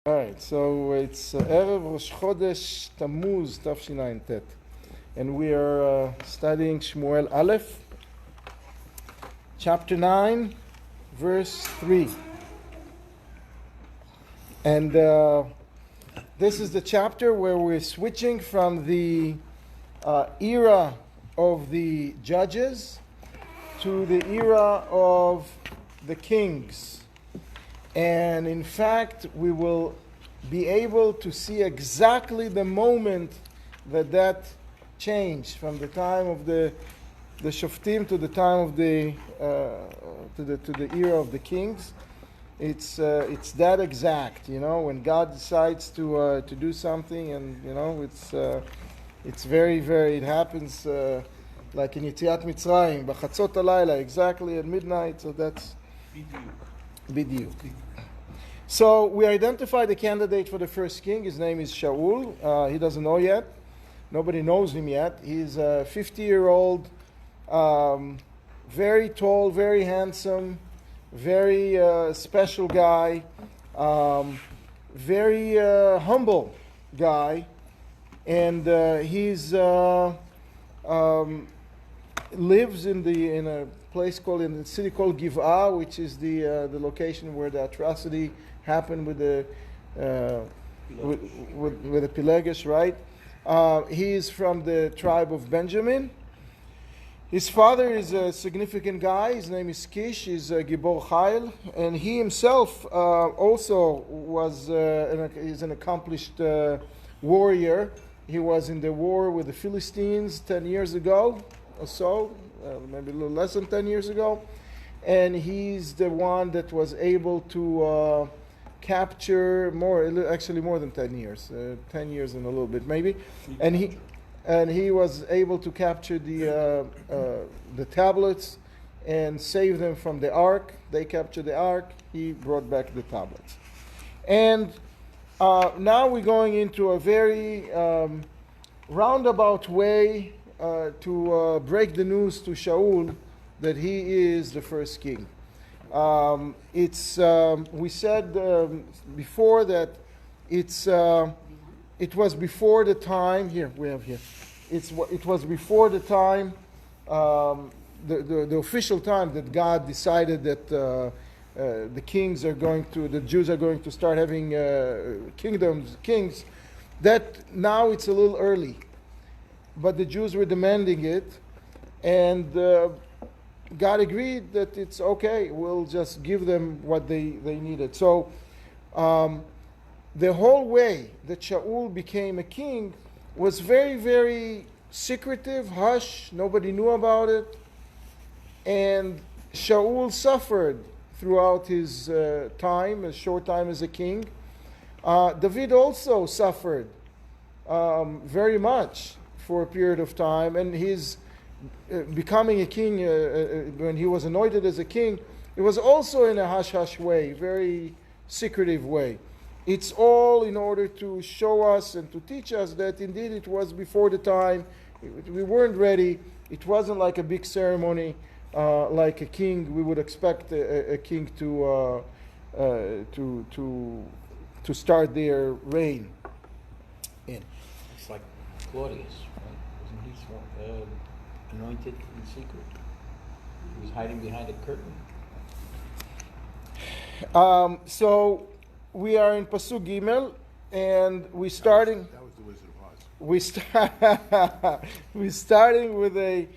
All right, so it's Erev Rosh Chodesh Tammuz Tafshinayintet, and we are studying Shmuel I, chapter 9, verse 3. And this is the chapter where we're switching from the era of the judges to the era of the kings. And in fact, we will be able to see exactly the moment that changed from the time of the Shoftim to the time of the era of the kings. It's that exact, when God decides to do something, and it's very, very. It happens like in Yetziat Mitzrayim, b'chatzot halayla, exactly at midnight. So that's B'diuk. So we identified the candidate for the first king. His name is Shaul. He doesn't know yet. Nobody knows him yet. He's a 50-year-old, very tall, very handsome, very special guy, very humble guy, and he's lives in a place called, in a city called Giv'ah, which is the location where the atrocity happened with the Pilegesh, right? He is from the tribe of Benjamin. His father is a significant guy. His name is Kish. He's a Gibor Chayil, and he himself also is an accomplished warrior. He was in the war with the Philistines 10 years ago or so, maybe a little less than 10 years ago, and he's the one that was able to capture more than 10 years, 10 years and a little bit maybe, and he was able to capture the tablets and save them from the ark. They captured the ark. He brought back the tablets, and now we're going into a very roundabout way to break the news to Shaul that he is the first king. We said before that it was before the time. It was before the time, the official time that God decided that the Jews are going to start having kings. That now it's a little early. But the Jews were demanding it, and God agreed that it's okay, we'll just give them what they needed. So the whole way that Shaul became a king was very, very secretive, hush, nobody knew about it, and Shaul suffered throughout his a short time as a king. David also suffered very much for a period of time, and his becoming a king, when he was anointed as a king, it was also in a hush-hush way, very secretive way. It's all in order to show us and to teach us that indeed it was before the time. We weren't ready. It wasn't like a big ceremony, like a king. We would expect a king to start their reign in. It's like Claudius. Anointed in secret. He was hiding behind a curtain. So we are in Pasuk Gimel, and we're starting. That was the Wizard of Oz. We're starting with a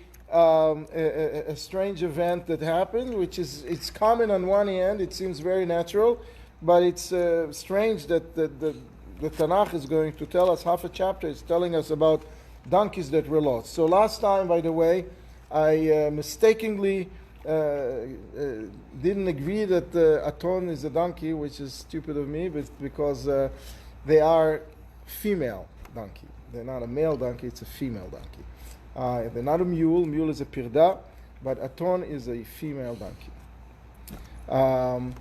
strange event that happened, which it's common on one hand. It seems very natural, but it's strange that the Tanakh is going to tell us half a chapter. It's telling us about donkeys that were lost. So last time, by the way, I mistakenly didn't agree that Aton is a donkey, which is stupid of me, but because they are female donkey. They're not a male donkey, it's a female donkey. They're not a mule. Mule is a pirda, but Aton is a female donkey. I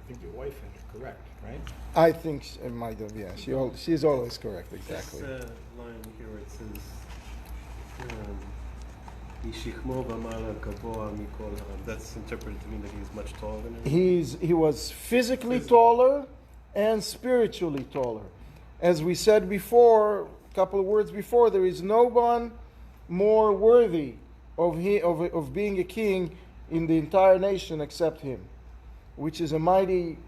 think your wife had it correct, right? I think it might have, yeah. She's always correct, exactly. This line here where it says, "Yishikmo v'mala gavoa mikol ha'am." That's interpreted to mean that he's much taller than him. He was physically taller, and spiritually taller. As we said before, a couple of words before, there is no one more worthy of being a king in the entire nation except him, which is a mighty,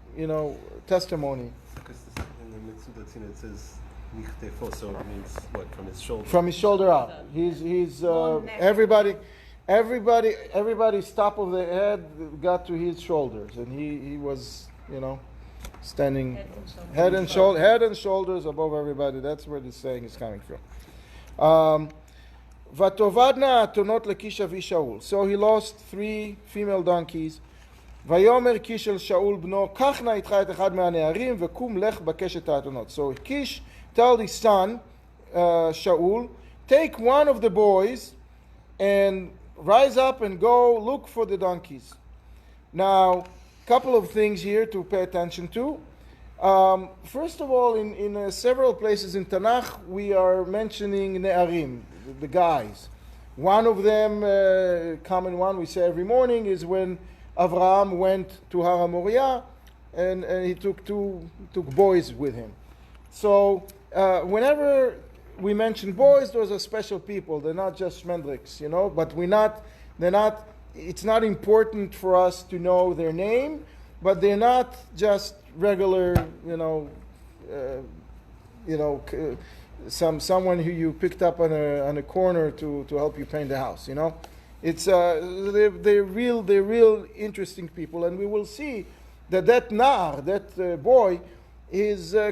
testimony. Because in the Mitzvah it says Nichtefo, so it means what, from his shoulder? From his shoulder up. He's everybody's top of the head got to his shoulders, and he was, standing head and shoulders above everybody. That's where this saying is coming from. ותאבדנה האתונות לקיש אבי שאול. So he lost 3 female donkeys. ויאמר קיש אל שאול בנו, קח נא איתך את אחד מהנערים וקום לך בקש את האתונות. So Kish told his son, Shaul, take one of the boys and rise up and go look for the donkeys. Now, a couple of things here to pay attention to. First of all, in several places in Tanakh, we are mentioning Ne'arim, the guys. One of them, common one we say every morning, is when Avraham went to Har HaMoriah and he took boys with him. So whenever we mention boys, those are special people. They're not just shmendriks, but it's not important for us to know their name, but they're not just regular, someone who you picked up on a corner to help you paint the house. It's they're real interesting people, and we will see that nar, that boy,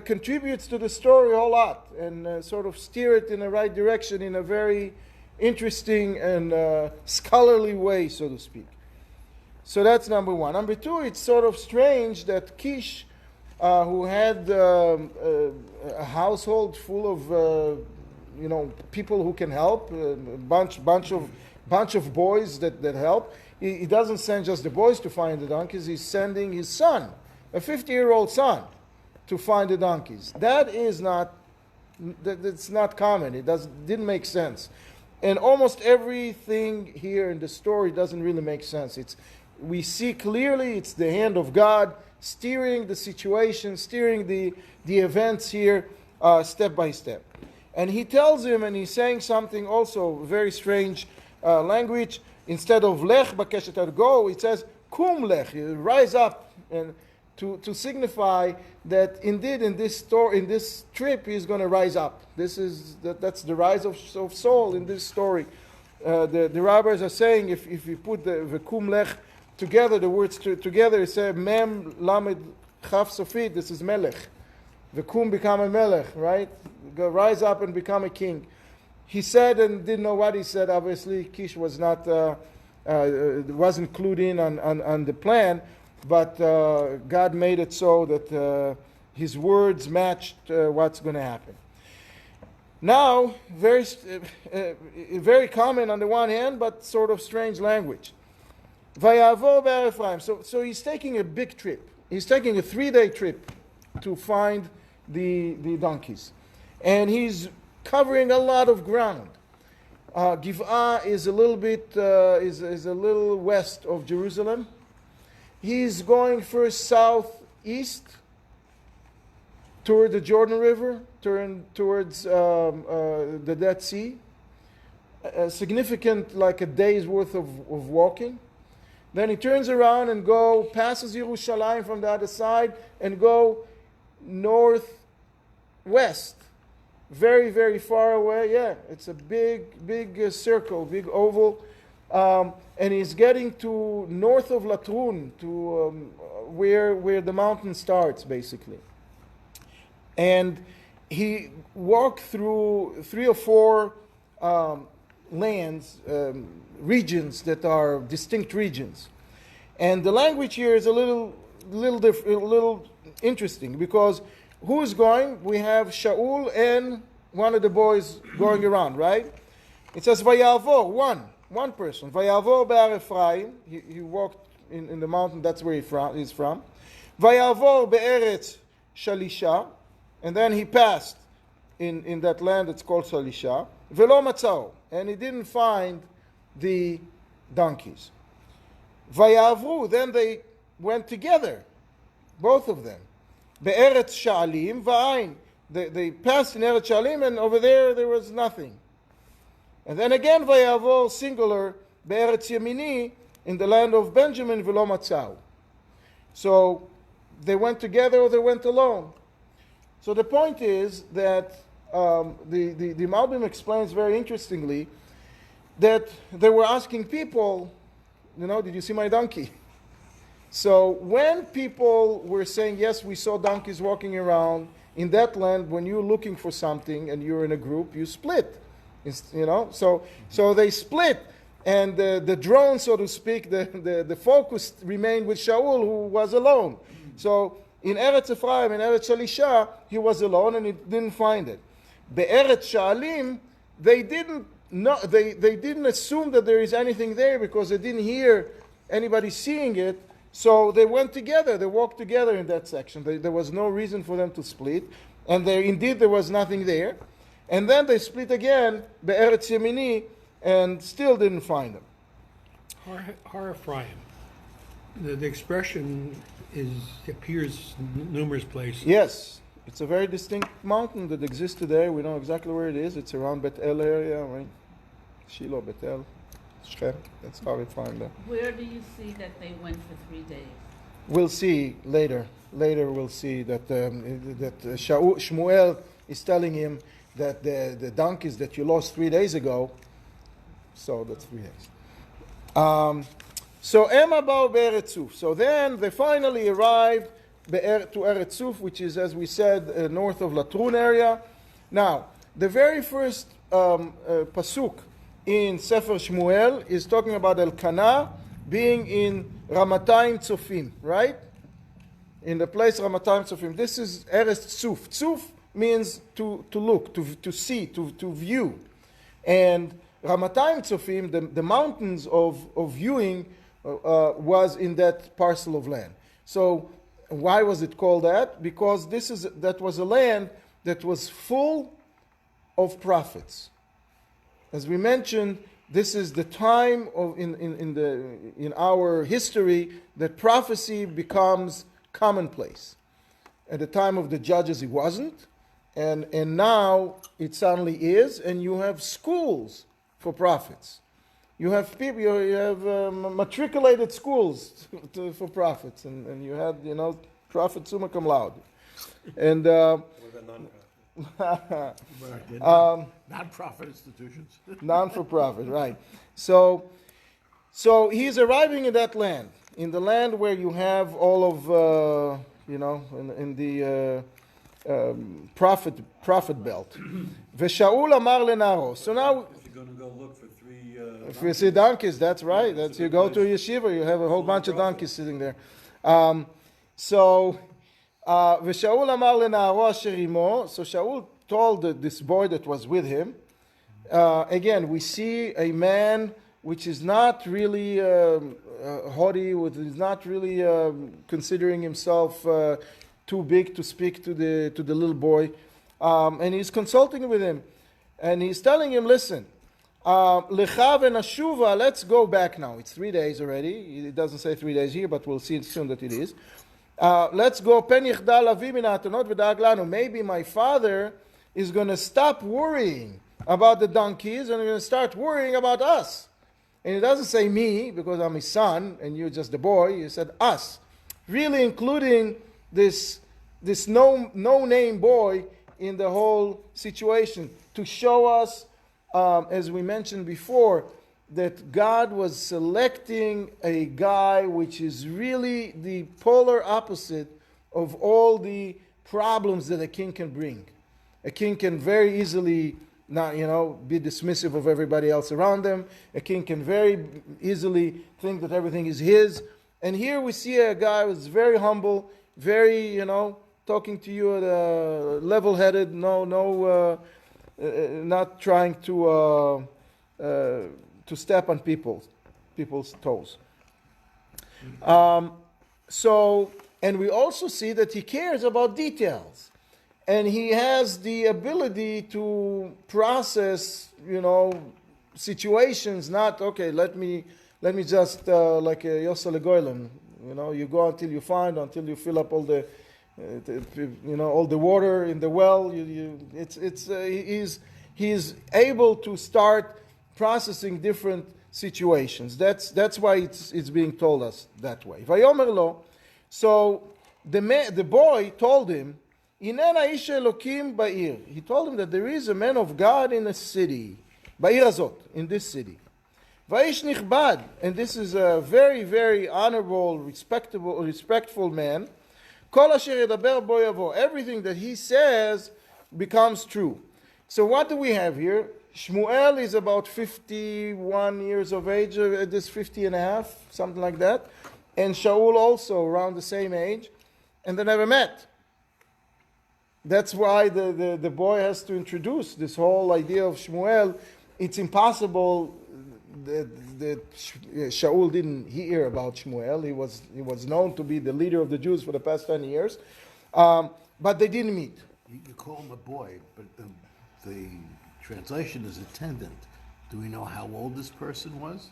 contributes to the story a whole lot and sort of steer it in the right direction in a very interesting and scholarly way, so to speak. So that's number one. Number two, it's sort of strange that Kish, who had a household full of people who can help, a bunch of boys that help. He doesn't send just the boys to find the donkeys. He's sending his son, a 50-year-old son, to find the donkeys. That's not common. It didn't make sense. And almost everything here in the story doesn't really make sense. We see clearly it's the hand of God steering the situation, steering the events here step by step. And he tells him, and he's saying something also very strange language. Instead of lech bakeshet, go, it says kum lech, rise up, and to signify that indeed in this trip he's going to rise up. That's the rise of Saul in this story. The rabbis are saying if you put the kum lech together, the words together, it says mem lamed chaf sofit. This is melech. The kum become a melech, right? Rise up and become a king. He said and didn't know what he said. Obviously, Kish was wasn't clued in on the plan, but God made it so that his words matched what's going to happen. Now, very common on the one hand, but sort of strange language. Vayavo be'Ephraim. So he's taking a big trip. He's taking a 3-day trip to find the donkeys, and he's covering a lot of ground. Giv'ah is a little bit is a little west of Jerusalem. He's going first southeast toward the Jordan River, towards the Dead Sea. Significant, like a day's worth of walking. Then he turns around and passes Yerushalayim from the other side and go northwest. Very, very far away. Yeah, it's a big circle, big oval. And he's getting to north of Latrun, to where the mountain starts, basically. And he walked through 3 or 4 lands, regions that are distinct regions. And the language here is a little interesting, because who is going? We have Shaul and one of the boys going around, right? It says Vayavor, one person. Vayavor be'ar Ephraim. He walked in the mountain. That's where he's from. Vayavor be'eretz Shalisha, and then he passed in that land that's called Shalisha. Velo matzao, and he didn't find the donkeys. Vayavru, then they went together, both of them. be'eretz sha'alim va'ain. They passed in Eretz Sha'alim, and over there was nothing. And then again, vayavor, singular, be'eretz yemini, in the land of Benjamin, v'lo matzau. So they went together or they went alone. So the point is that the Malbim explains very interestingly that they were asking people, did you see my donkey? So when people were saying, yes, we saw donkeys walking around in that land, when you're looking for something and you're in a group, you split. So they split. And the drone, so to speak, the focus remained with Shaul, who was alone. So in Eretz Ephraim, in Eretz Shalisha, he was alone and he didn't find it. Be'eretz Sha'alim, they didn't assume that there is anything there because they didn't hear anybody seeing it. So they went together. They walked together in that section. There was no reason for them to split. And there was nothing there. And then they split again, Be'eretz Yemini, and still didn't find them. Har Ephraim. The expression appears numerous places. Yes. It's a very distinct mountain that exists today. We know exactly where it is. It's around Bet El area, right? Shiloh, Bet El, Shechem. That's how we find that. Where do you see that they went for 3 days? We'll see later. Later we'll see that Shmuel is telling him that the donkeys that you lost 3 days ago, so that's 3 days. So Emma Bao Be'eretz Suf. So then they finally arrived to Eretz Suf, which is, as we said, north of Latrun area. Now, the very first pasuk in Sefer Shmuel is talking about Elkanah being in Ramatayim Tzofim, right? In the place Ramatayim Tzofim. This is Eretz Suf. Tzuf means to look, to see, to view. And Ramatayim Tzofim, the mountains of viewing, was in that parcel of land. So why was it called that? Because that was a land that was full of prophets. As we mentioned, this is the time in our history that prophecy becomes commonplace. At the time of the judges, it wasn't, and now it suddenly is. And you have schools for prophets. You have people. You have matriculated schools for prophets, and you had prophet summa cum laude, and. Non-profit institutions. Non-for-profit, right. So he's arriving in that land, in the land where you have all of, in the prophet belt. V'Shaul amar lenaro. So now, If you're going to go look for three... if you see donkeys, that's right. You go to a yeshiva, you have a whole bunch of donkeys sitting there. V'Shaul amar lenaro asher imo. So Shaul told this boy that was with him. Again, we see a man which is not really haughty, is not really considering himself too big to speak to the little boy, and he's consulting with him, and he's telling him, "Listen, lecha v'nashuva, let's go back now. It's 3 days already. It doesn't say 3 days here, but we'll see soon that it is. Let's go. Pen yichda lavi min ha'atonot v'da'ag lanu. Maybe my father is going to stop worrying about the donkeys and going to start worrying about us." And it doesn't say me, because I'm his son and you're just the boy. He said us, really including this no-name boy in the whole situation, to show us, as we mentioned before, that God was selecting a guy which is really the polar opposite of all the problems that a king can bring. A king can very easily not, be dismissive of everybody else around them. A king can very easily think that everything is his. And here we see a guy who's very humble, very, talking to you at a level-headed, not trying to step on people's toes. And we also see that he cares about details. And he has the ability to process, situations. Not okay. Let me just like Yosel Goylan. You go until you find, until you fill up all the All the water in the well. He's able to start processing different situations. That's why it's being told us that way. Vayomer lo. So the boy told him, "Inena ish Elokim ba'ir." He told him that there is a man of God in a city, ba'ir azot, in this city. Va'ish nichbad, and this is a very, very honorable, respectful man. Kol asher yedaber bo yavo. Everything that he says becomes true. So what do we have here? Shmuel is about 51 years of age, this 50 and a half, something like that. And Shaul also around the same age. And they never met. That's why the boy has to introduce this whole idea of Shmuel. It's impossible that Shaul didn't hear about Shmuel. He was known to be the leader of the Jews for the past 10 years. But they didn't meet. You call him a boy, but the translation is attendant. Do we know how old this person was?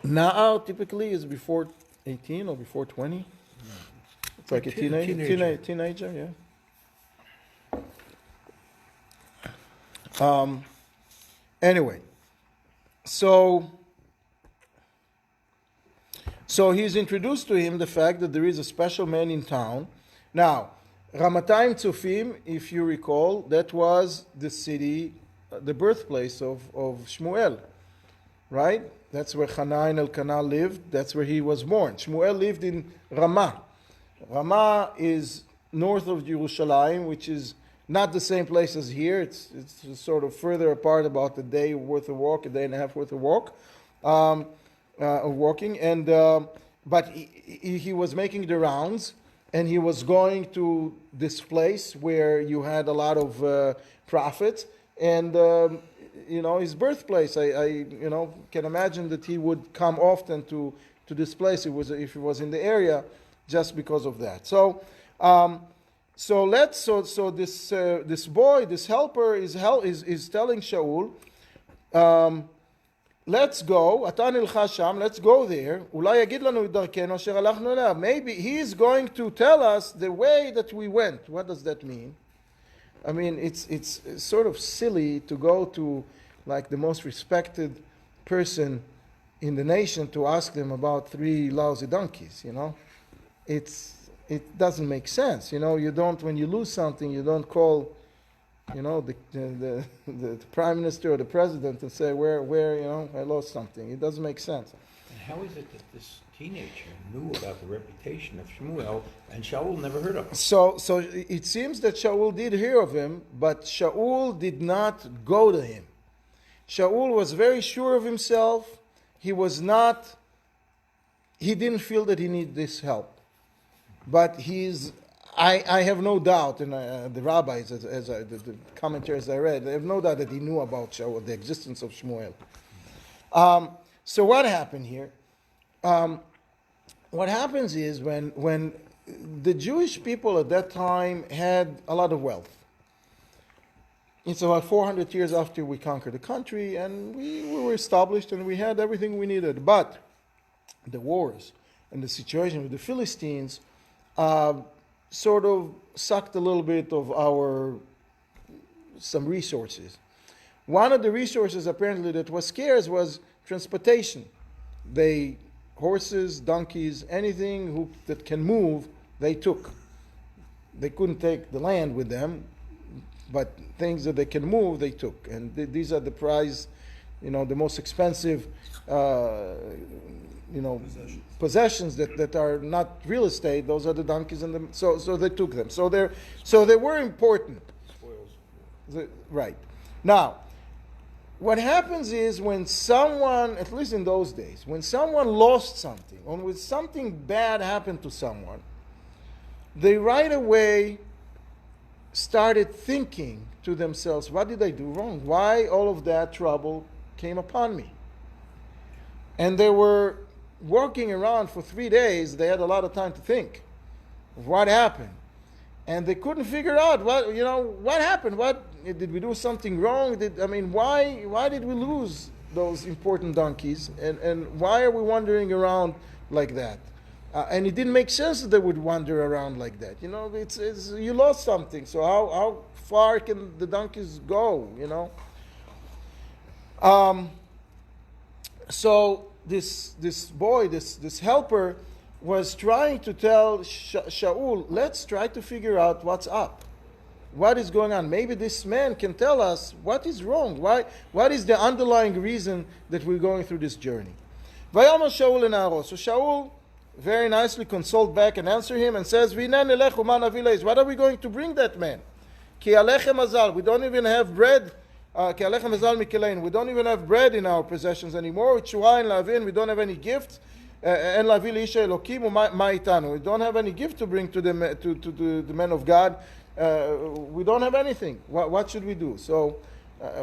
Na'ar typically is before 18 or before 20. It's like a teenager, yeah. Anyway, so he's introduced to him the fact that there is a special man in town. Now, Ramatayim Tzufim, if you recall, that was the city, the birthplace of Shmuel, right? That's where Hannah and Elkanah lived. That's where he was born. Shmuel lived in Ramah. Ramah is north of Jerusalem, which is not the same place as here. It's sort of further apart, about a day worth of walk, a day and a half worth of walk, of walking. And but he was making the rounds, and he was going to this place where you had a lot of prophets, and his birthplace. I can imagine that he would come often to this place. If he was in the area, just because of that. So this boy, this helper, is telling Shaul, let's go. Atan ilcha sham. Let's go there. Ulay yagid lanu darkenu asher halachnu elav. Maybe he's going to tell us the way that we went. What does that mean? I mean, it's sort of silly to go to like the most respected person in the nation to ask them about 3 lousy donkeys. It doesn't make sense. You don't, when you lose something, you don't call, the prime minister or the president and say, where I lost something. It doesn't make sense. And how is it that this teenager knew about the reputation of Shmuel and Shaul never heard of him? So it seems that Shaul did hear of him, but Shaul did not go to him. Shaul was very sure of himself. He didn't feel that he needed this help. But I have no doubt, and the rabbis, the commentaries I read, I have no doubt that he knew about Shaul, the existence of Shmuel. So what happened here? What happens is when the Jewish people at that time had a lot of wealth. It's about 400 years after we conquered the country, and we were established, and we had everything we needed. But the wars and the situation with the Philistines sort of sucked a little bit of some resources. One of the resources apparently that was scarce was transportation. Horses, donkeys, anything that can move, they took. They couldn't take the land with them, but things that they can move, they took. And these are the prize, the most expensive possessions that are not real estate. Those are the donkeys and so they took them. So they were important. Spoils. Right. Now, what happens is when someone, at least in those days, when someone lost something, or when something bad happened to someone, they right away started thinking to themselves, what did I do wrong? Why all of that trouble came upon me? And they were walking around for 3 days. They had a lot of time to think of what happened. And they couldn't figure out what happened. What did we do something wrong? Why did we lose those important donkeys? And why are we wandering around like that? And it didn't make sense that they would wander around like that. You know, it's you lost something. So how far can the donkeys go? You know. So this boy, this helper, was trying to tell Shaul, let's try to figure out what's up. What is going on? Maybe this man can tell us what is wrong. What is the underlying reason that we're going through this journey? Vayomer Shaul enaro. So Shaul very nicely consult back and answer him and says, what are we going to bring that man? Ki alechem azal. We don't even have bread. Ki alechem azal mikelein. We don't even have bread in our possessions anymore. We don't have any gifts. En lavi liisha elokim ma'itanu. We don't have any gift to bring to the men of God. We don't have anything. What should we do? So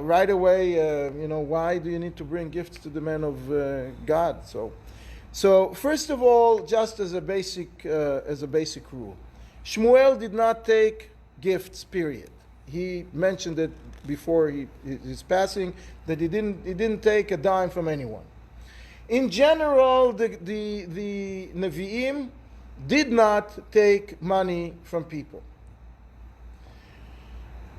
right away, why do you need to bring gifts to the men of God? So first of all, just as a basic rule, Shmuel did not take gifts. Period. He mentioned it before his passing that he didn't take a dime from anyone. In general, the Nevi'im did not take money from people.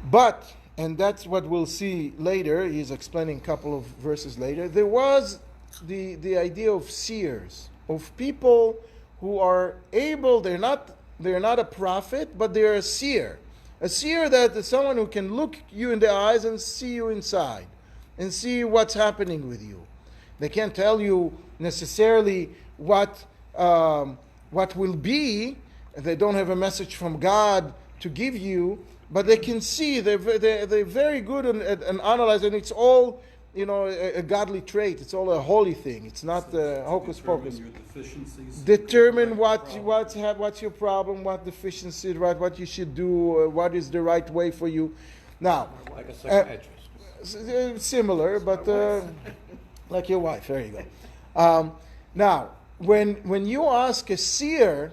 But, and that's what we'll see later, he's explaining a couple of verses later, there was the idea of seers, of people who are able, they're not a prophet, but they're a seer. A seer that is someone who can look you in the eyes and see you inside, and see what's happening with you. They can't tell you necessarily what will be. They don't have a message from God to give you, but they can see. They're very good at analyzing. It's all a godly trait. It's all a holy thing. It's not hocus pocus. Your deficiencies. Determine what's your problem, what deficiency, right? What you should do, what is the right way for you. Now, Like a psychiatrist. similar, but. Like your wife, there you go. Now, when you ask a seer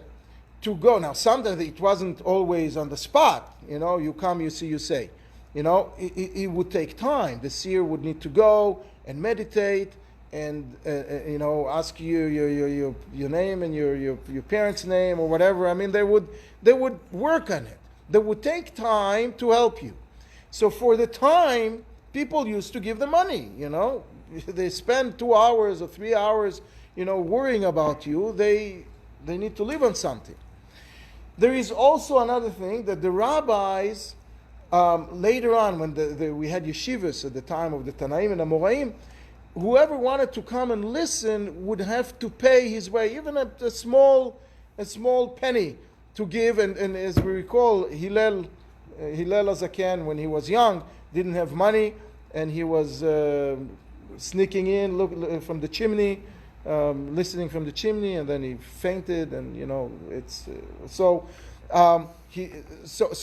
to go, now sometimes it wasn't always on the spot. You come, you see, you say. It would take time. The seer would need to go and meditate and ask you your name and your parents' name or whatever. I mean, they would work on it. They would take time to help you. So for the time, people used to give the money. They spend 2 hours or 3 hours, worrying about you. They need to live on something. There is also another thing that the rabbis, later on, when we had yeshivas at the time of the Tanaim and Amoraim, whoever wanted to come and listen would have to pay his way, even a small penny to give. And as we recall, Hillel Azaken, when he was young, didn't have money, and he was sneaking in, look from the chimney, listening from the chimney, and then he fainted, and it's so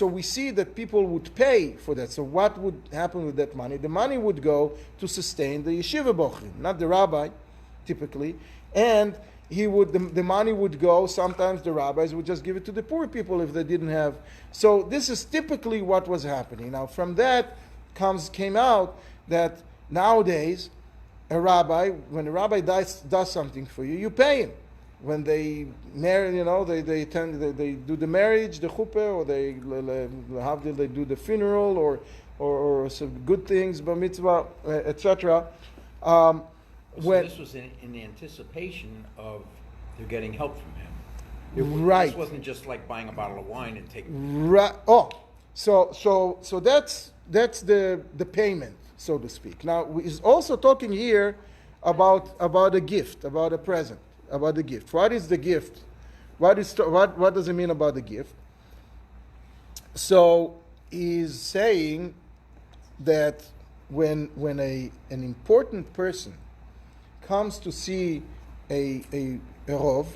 we see that people would pay for that. So what would happen with that money? The money would go to sustain the yeshiva bochrim, not the rabbi, typically, and the money would go. Sometimes the rabbis would just give it to the poor people if they didn't have. So this is typically what was happening. Now from that came out that nowadays, when a rabbi does something for you, you pay him. When they marry, they do the marriage, the chuppah, or they do the funeral, or some good things, bar mitzvah, etc. So this was in anticipation of they're getting help from him. Right. This wasn't just like buying a bottle of wine and taking. Right. Oh, so that's the payment, so to speak. Now, he's also talking here about a gift, about a present, about the gift. What is the gift? What does it mean about the gift? So he's saying that when an important person comes to see a rov,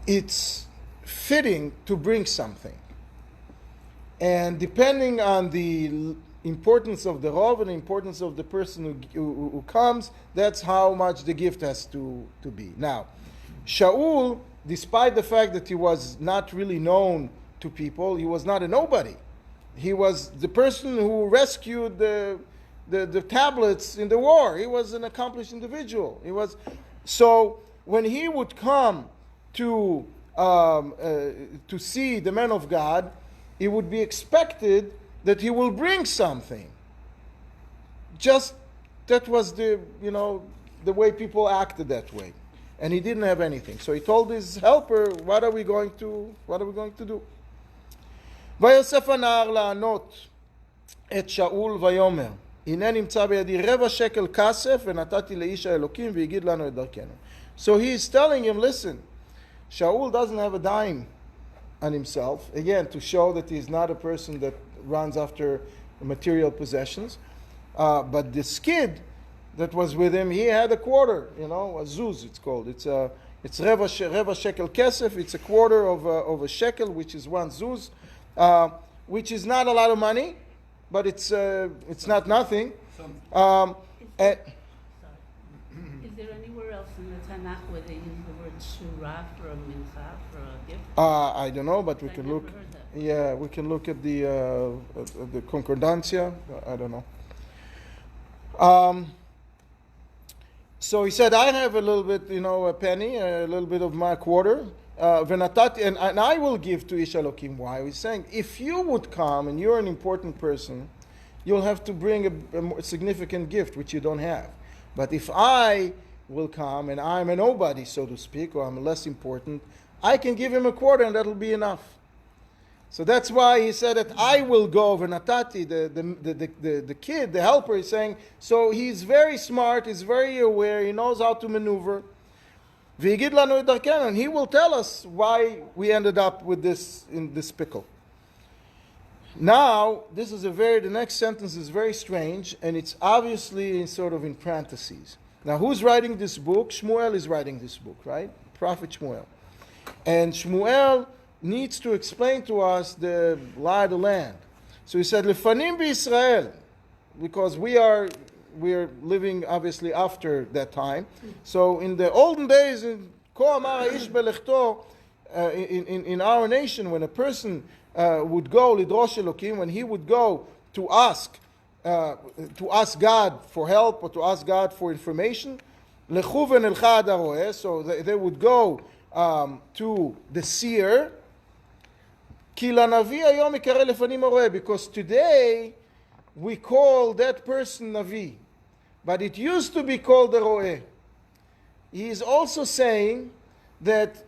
it's fitting to bring something. And depending on the importance of the rov and the importance of the person who comes, that's how much the gift has to be. Now, Shaul, despite the fact that he was not really known to people, he was not a nobody. He was the person who rescued the tablets in the war. He was an accomplished individual. when he would come to see the man of God, it would be expected that he will bring something. Just that was the way people acted that way, and he didn't have anything. So he told his helper, "What are we going to do?" ויוסף הנער לענות את שאול ויאמר, הנה נמצא בידי רבע שקל כסף ונתתי לאיש האלוקים והגיד לנו את דרכנו. So he's telling him, listen, Shaul doesn't have a dime on himself, again, to show that he's not a person that runs after material possessions. But this kid that was with him, he had a quarter, a zuz it's called. It's reva shekel kesef, it's a quarter of a shekel, which is one zuz, which is not a lot of money, but it's not nothing. Is there anywhere else in the Tanakh where they use the word shura for a mincha, for a gift? I don't know, but we I can never look. heard that. Yeah, we can look at the concordancia. I don't know. So he said, I have a little bit, a penny, a little bit of my quarter. And I will give to Ish Elokim. Why? He's saying, if you would come and you're an important person, you'll have to bring a more significant gift, which you don't have. But if I will come and I'm a nobody, so to speak, or I'm less important, I can give him a quarter and that'll be enough. So that's why he said that I will go, Venatati, the kid, the helper, is saying, so he's very smart, he's very aware, he knows how to maneuver. V'yigid lanu et darkenu, and he will tell us why we ended up with this, in this pickle. Now, the next sentence is very strange, and it's obviously sort of in parentheses. Now, who's writing this book? Shmuel is writing this book, right? Prophet Shmuel. And Shmuel needs to explain to us the lie of the land. So he said, Lefanim b'Yisrael, because we are living obviously after that time. So in the olden days, in our nation, when a person would go lidrosh Elokim, when he would go to ask God for help or to ask God for information, so they would go to the seer, because today we call that person Navi, but it used to be called the Ro'eh. He is also saying that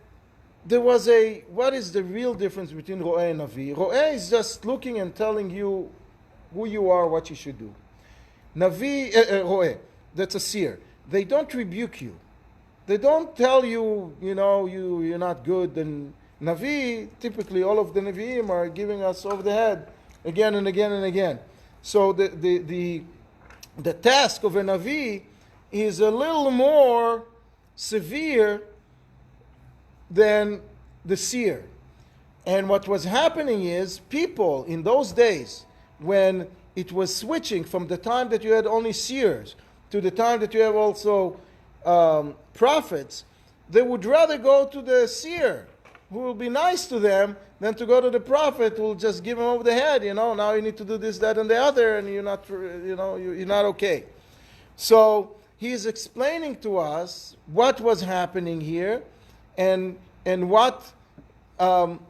there was what is the real difference between Ro'eh and Navi? Ro'eh is just looking and telling you who you are, what you should do. Navi, Ro'eh, that's a seer. They don't rebuke you. They don't tell you, you're not good. And Navi, typically all of the Naviim are giving us over the head again and again and again. So the task of a Navi is a little more severe than the seer. And what was happening is people in those days, when it was switching from the time that you had only seers to the time that you have also prophets, they would rather go to the seer, who will be nice to them, than to go to the prophet who will just give them over the head. Now you need to do this, that, and the other, and you're not okay. So he is explaining to us what was happening here, and what, and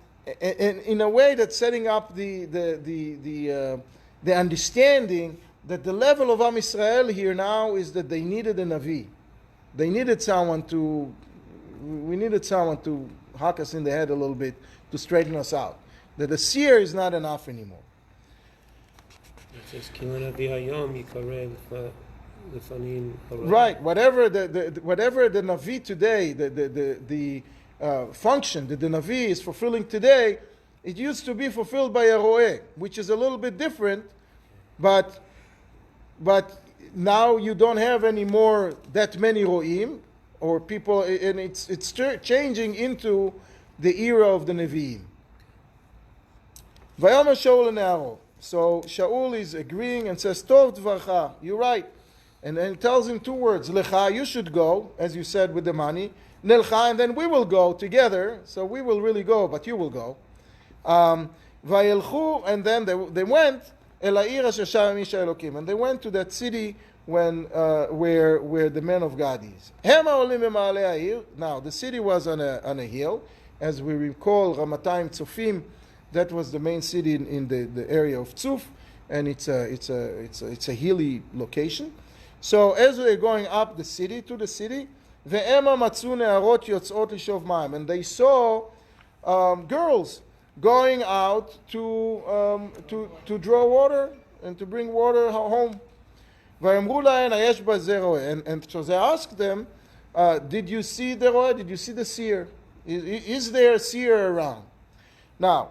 in a way that's setting up the understanding that the level of Am Yisrael here now is that they needed a Navi. We needed someone to hack us in the head a little bit to straighten us out. That a seer is not enough anymore. It says, right. Whatever the Navi today, the function that the Navi is fulfilling today, it used to be fulfilled by a Ro'eh, which is a little bit different, but now you don't have anymore that many Ro'im, or people, and it's changing into the era of the Nevi'im. Vayomer Shaul Ne'aro. So Shaul is agreeing and says, Tov dvarcha, you're right. And then he tells him two words, Lecha, you should go, as you said with the money, Nelcha, and then we will go together, so we will really go, but you will go. Vayelchu, and then they went, El ha'ir asher sham Isha Elokim, and they went to that city where the man of God is. Now the city was on a hill, as we recall. Ramatayim Tzofim, that was the main city in the area of Tzuf, and it's a hilly location. So as they're going up the city to the city, ve'ema matzu ne'arot yotzot lishov mayim, and they saw girls going out to draw water and to bring water home. And so they asked them, did you see the roeh? Did you see the seer? Is there a seer around? Now,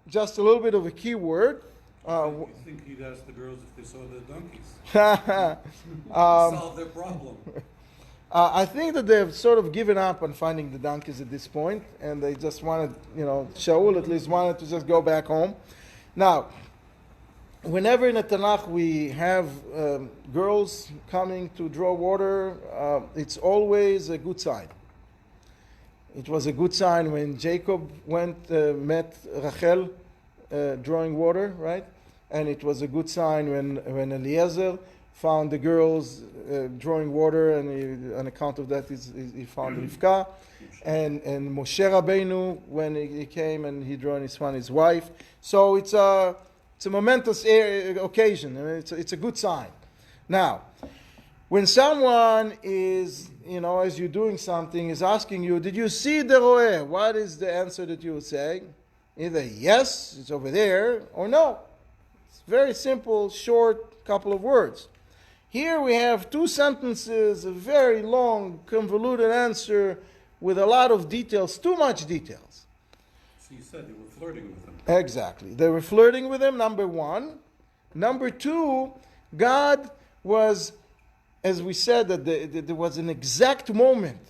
just a little bit of a key word. You think he'd ask the girls if they saw the donkeys? Solve their problem. I think that they've sort of given up on finding the donkeys at this point, and they just wanted, Shaul at least wanted to just go back home. Now, whenever in the Tanakh we have girls coming to draw water, it's always a good sign. It was a good sign when Jacob met Rachel drawing water, right? And it was a good sign when Eliezer found the girls drawing water, and on account of that he found Rivka. And Moshe Rabbeinu, when he came and he drew and he found his wife. So it's a momentous occasion. I mean, it's a good sign. Now, when someone is, as you're doing something, is asking you, did you see the roeh? What is the answer that you would say? Either yes, it's over there, or no. It's very simple, short couple of words. Here we have two sentences, a very long, convoluted answer with a lot of details, too much details. So you said they were flirting with him. Exactly. They were flirting with him, number one. Number two, God was, as we said, that there was an exact moment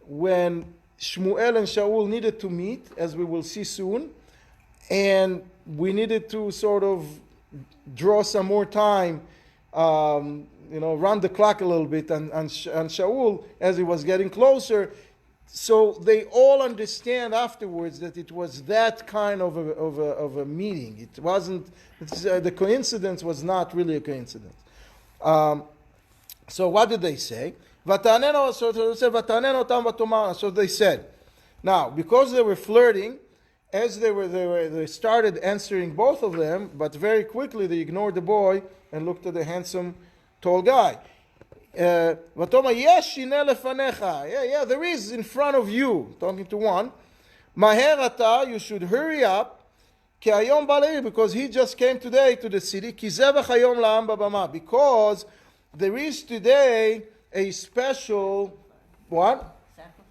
when Shmuel and Shaul needed to meet, as we will see soon, and we needed to sort of draw some more time, run the clock a little bit, and Shaul, as he was getting closer. So they all understand afterwards that it was that kind of a meeting. It wasn't, the coincidence was not really a coincidence. So what did they say? So they said, now, because they were flirting, as they started answering both of them, but very quickly they ignored the boy and looked at the handsome, tall guy. Yeah, there is in front of you, talking to one. Maher you should hurry up, because he just came today to the city. Because there is today a special, what?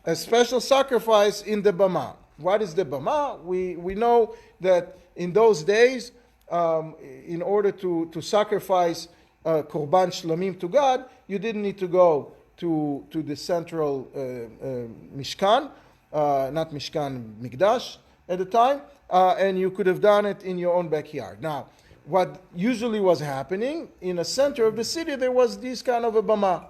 A special sacrifice in the Bama. What is the Bama? We know that in those days, in order to sacrifice Korban Shlamim to God, you didn't need to go to the central Mishkan, not Mishkan, Mikdash at the time, and you could have done it in your own backyard. Now, what usually was happening, in the center of the city, there was this kind of a Bama.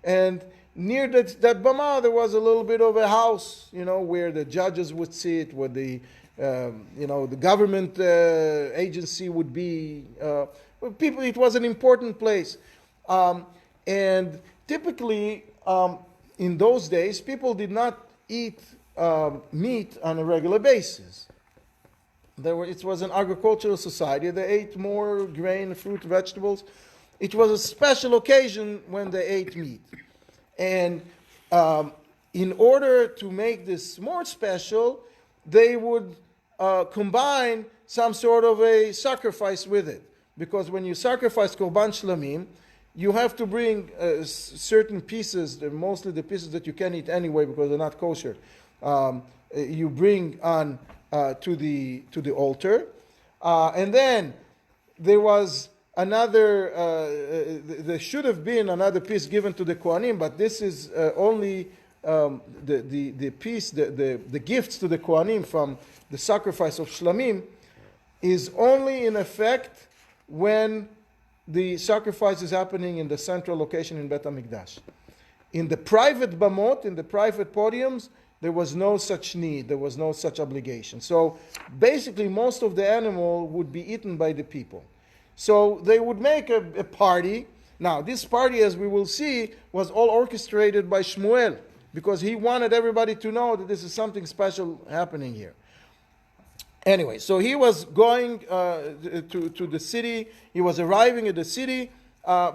And near that Bama, there was a little bit of a house, where the judges would sit, where the government agency would be. People, it was an important place. And typically, in those days, people did not eat meat on a regular basis. It was an agricultural society. They ate more grain, fruit, vegetables. It was a special occasion when they ate meat. And in order to make this more special, they would combine some sort of a sacrifice with it. Because when you sacrifice Korban Shlamim, you have to bring certain pieces, mostly the pieces that you can eat anyway because they're not kosher. You bring on to the altar. And then there was another, there should have been another piece given to the Kohanim, but this is only the piece, the gifts to the Kohanim from the sacrifice of Shlamim is only in effect when the sacrifice is happening in the central location in Bet HaMikdash. In the private bamot, in the private podiums, there was no such need, there was no such obligation. So basically most of the animal would be eaten by the people. So they would make a party. Now, this party, as we will see, was all orchestrated by Shmuel, because he wanted everybody to know that this is something special happening here. Anyway, so he was going to the city. He was arriving at the city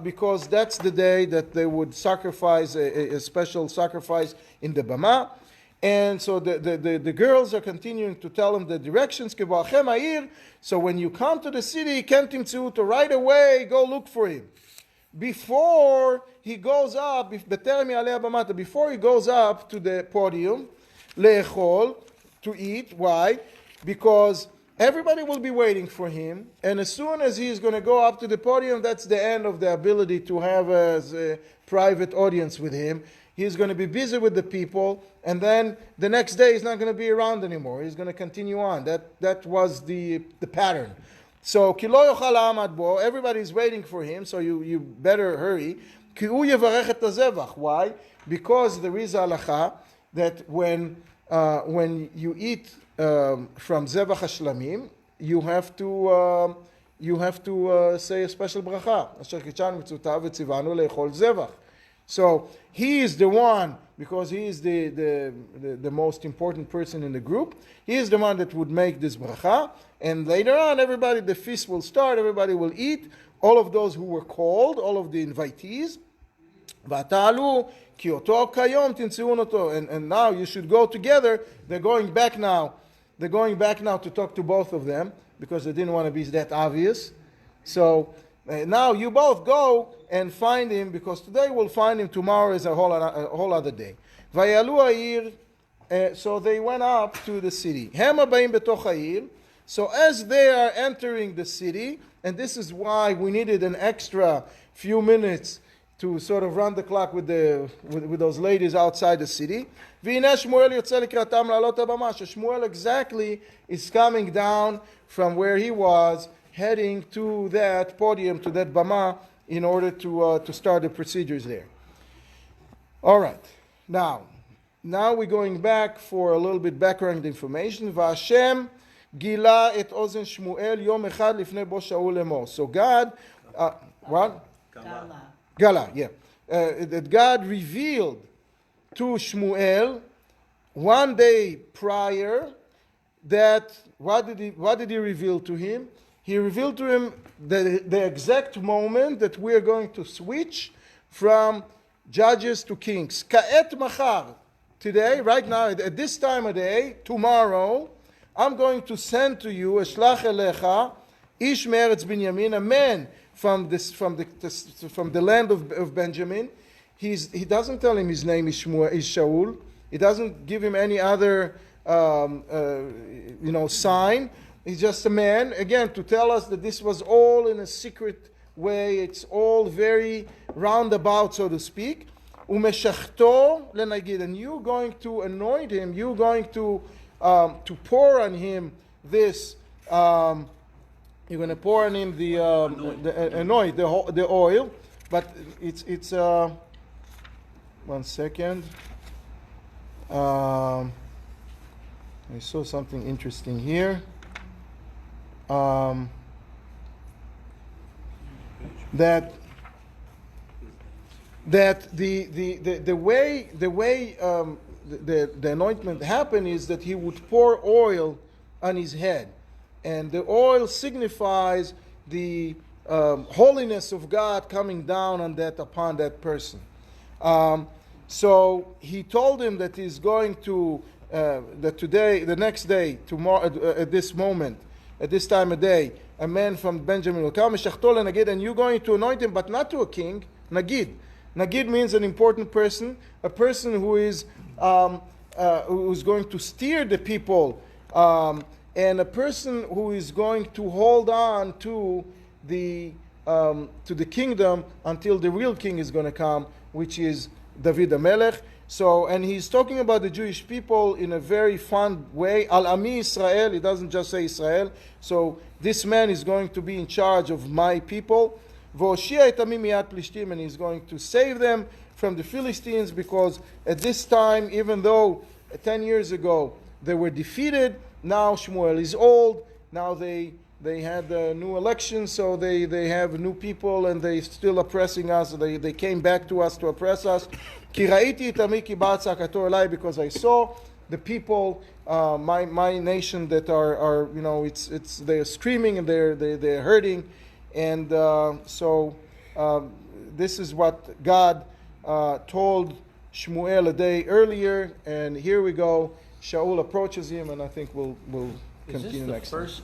because that's the day that they would sacrifice a special sacrifice in the Bama. And so the girls are continuing to tell him the directions. So when you come to the city, to right away go look for him. Before he goes up, before he goes up to the podium, le'echol, to eat. Why? Because everybody will be waiting for him, and as soon as he's going to go up to the podium, that's the end of the ability to have a private audience with him. He's going to be busy with the people, and then the next day he's not going to be around anymore. He's going to continue on. That was the pattern. So, everybody's waiting for him, so you better hurry. Why? Because there is a halacha that when you eat from zevach hashlamim, you have to say a special bracha. Asher kitshanu mitzvotav v'tzivanu le'echol zevach. So he is the one, because he is the most important person in the group. He is the one that would make this bracha, and later on, the feast will start. Everybody will eat. All of those who were called, all of the invitees. And now you should go together. They're going back now. They're going back now to talk to both of them, because they didn't want to be that obvious. So now you both go and find him, because today we'll find him. Tomorrow is a whole other day. So they went up to the city. So as they are entering the city, and this is why we needed an extra few minutes to sort of run the clock with those ladies outside the city. Shmuel exactly is coming down from where he was, heading to that podium, to that bama, in order to start the procedures there. All right. Now we're going back for a little bit background information. V'Hashem gila et ozen Shmuel yom echad lifnei bo Shaul lemor. So God, what? Gala, yeah. That God revealed to Shmuel one day prior that, what did he reveal to him? He revealed to him the exact moment that we are going to switch from judges to kings. Ka'et machar. Today, right now, at this time of day, tomorrow, I'm going to send to you, Eshlach elecha, ish me'eretz Binyamin, a man from the land of Benjamin. He doesn't tell him his name is Shaul. He doesn't give him any other sign. He's just a man, again, to tell us that this was all in a secret way. It's all very roundabout, so to speak. Umeshachto lenagid, and you're going to anoint him. You're going to pour on him this. You're going to pour on him the oil, but it's 1 second. I saw something interesting here. That the way the anointment happened is that he would pour oil on his head, and the oil signifies the holiness of God coming down upon that person. So he told him that he's going to that today, the next day, tomorrow, at this moment, at this time of day, a man from Benjamin will come, and you're going to anoint him, but not to a king. Nagid. Nagid means an important person, a person who is going to steer the people, and a person who is going to hold on to the kingdom until the real king is going to come, which is David HaMelech. So, and he's talking about the Jewish people in a very fun way. Al Ami Israel, he doesn't just say Israel. So this man is going to be in charge of my people. V'oshia et ami miyad Plishtim, and he's going to save them from the Philistines, because at this time, even though 10 years ago they were defeated, now Shmuel is old. Now they They had a new election, so they have new people, and they still oppressing us. They came back to us to oppress us. כי ראיתי את עמי כי באה צעקתו אליי, because I saw the people, my nation that are you know, they're screaming and they're hurting, and so this is what God told Shmuel a day earlier, and here we go. Shaul approaches him, and I think we'll Is this continue the next time. first